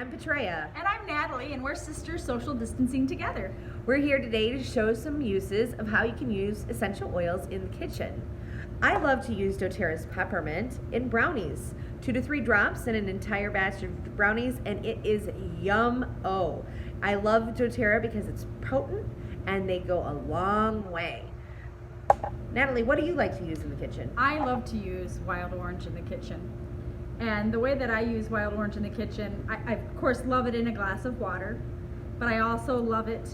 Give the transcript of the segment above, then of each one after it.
I'm Petrea. And I'm Natalie, and we're sisters social distancing together. We're here today to show some uses of how you can use essential oils in the kitchen. I love to use doTERRA's peppermint in brownies. 2 to 3 drops in an entire batch of brownies, and it is yum-o. I love doTERRA because it's potent and they go a long way. Natalie, what do you like to use in the kitchen? I love to use wild orange in the kitchen. And the way that I use wild orange in the kitchen, I of course love it in a glass of water, but I also love it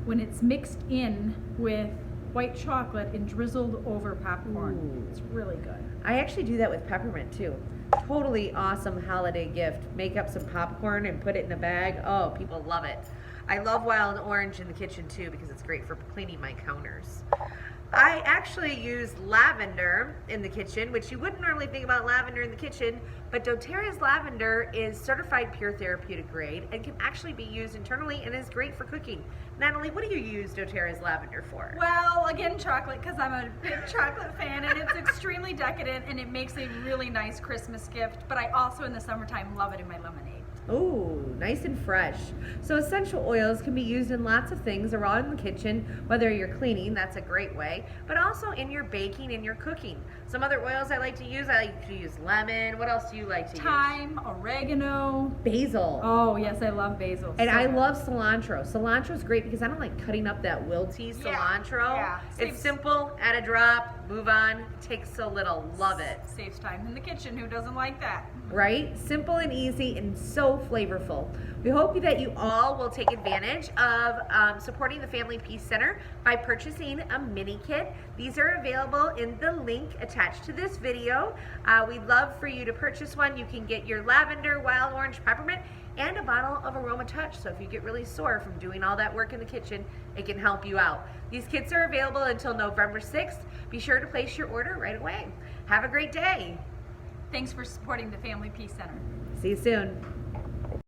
when it's mixed in with white chocolate and drizzled over popcorn. Ooh. It's really good. I actually do that with peppermint too. Totally awesome holiday gift. Make up some popcorn and put it in a bag. Oh, people love it. I love wild orange in the kitchen too because it's great for cleaning my counters. I actually use lavender in the kitchen, which you wouldn't normally think about lavender in the kitchen, but doTERRA's lavender is certified pure therapeutic grade and can actually be used internally and is great for cooking. Natalie, what do you use doTERRA's lavender for? Well, again, chocolate, because I'm a big chocolate fan, and it's extremely decadent, and it makes a really nice Christmas gift, but I also, in the summertime, love it in my lemonade. Ooh, nice and fresh. So essential oils can be used in lots of things around the kitchen, whether you're cleaning, that's a great way, but also in your baking and your cooking. Some other oils I like to use lemon. What else do you like to use? Thyme, oregano. Basil. Oh, yes, I love basil. And So I good. love cilantro. Cilantro is great because I don't like cutting up that wilty cilantro. yeah. It's simple, add a drop, move on. It takes so little, love it. Saves time in the kitchen. Who doesn't like that? Right? Simple and easy and so flavorful. We hope that you all will take advantage of supporting the Family Peace Center by purchasing a mini kit. These are available in the link attached to this video. We'd love for you to purchase one. You can get your lavender, wild orange, peppermint, and a bottle of AromaTouch. So if you get really sore from doing all that work in the kitchen, it can help you out. These kits are available until November 6th. Be sure to place your order right away. Have a great day. Thanks for supporting the Family Peace Center. See you soon.